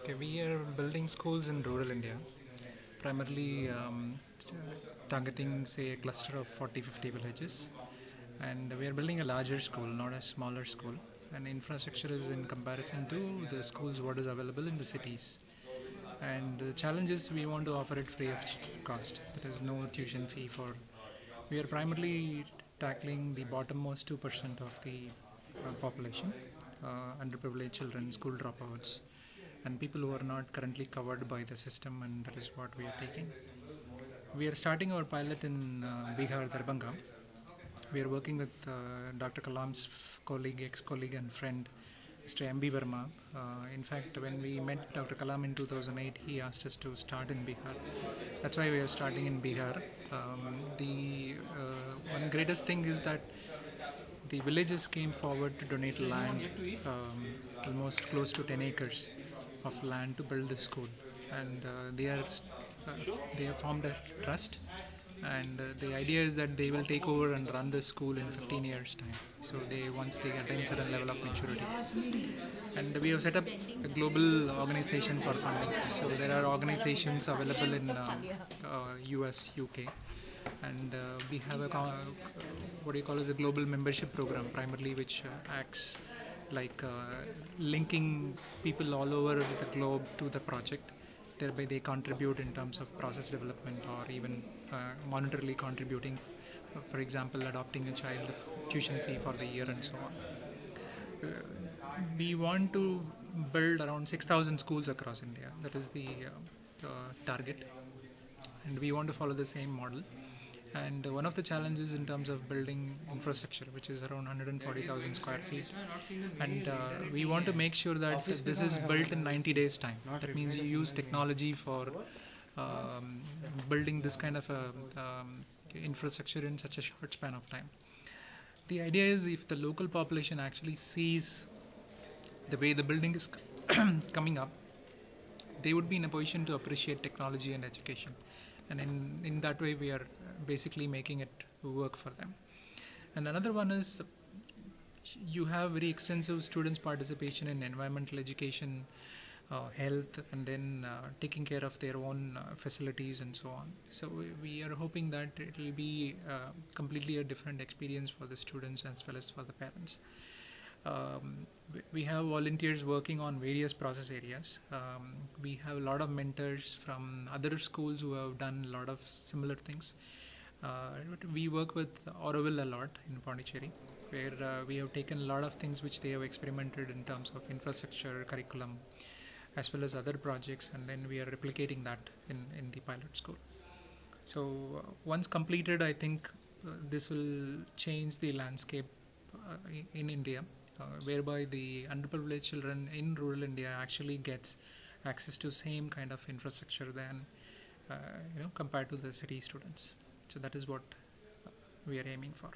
Okay, we are building schools in rural India, primarily targeting, say, a cluster of 40-50 villages. And we are building a larger school, not a smaller school. And infrastructure is in comparison to the schools what is available in the cities. And the challenge is we want to offer it free of cost. There is no tuition fee for. We are primarily tackling the bottommost 2% of the population, underprivileged children, school dropouts, and people who are not currently covered by the system, and that is what we are taking. We are starting our pilot in Bihar, Darbhanga. We are working with Dr. Kalam's colleague, ex-colleague and friend, Mr. M.B. Verma. In fact, when we met Dr. Kalam in 2008, he asked us to start in Bihar. That's why we are starting in Bihar. The one greatest thing is that the villages came forward to donate land, almost close to 10 acres of land to build this school, and they have formed a trust, and the idea is that they will take over and run the school in 15 years time. So they once they attain certain level of maturity, and we have set up a global organization for funding. So there are organizations available in US, UK, and we have a what do you call as a global membership program primarily, which acts like linking people all over the globe to the project. Thereby they contribute in terms of process development, or even monetarily contributing, for example adopting a child, tuition fee for the year, and so on. We want to build around 6,000 schools across India. That is the target, and we want to follow the same model. And one of the challenges in terms of building infrastructure, which is around 140,000 square feet, and we want to make sure that this is built in 90 days time. That means you use technology for building this kind of infrastructure in such a short span of time. The idea is if the local population actually sees the way the building is coming up, they would be in a position to appreciate technology and education, and in that way we are basically making it work for them. And another one is you have very extensive students participation in environmental education, health, and then taking care of their own facilities and so on. So we are hoping that it will be completely a different experience for the students as well as for the parents. We have volunteers working on various process areas. We have a lot of mentors from other schools who have done a lot of similar things. We work with Auroville a lot in Pondicherry, where we have taken a lot of things which they have experimented in terms of infrastructure, curriculum, as well as other projects, and then we are replicating that in the pilot school. So once completed, I think this will change the landscape in India, whereby the underprivileged children in rural India actually gets access to same kind of infrastructure than compared to the city students. So that is what we are aiming for.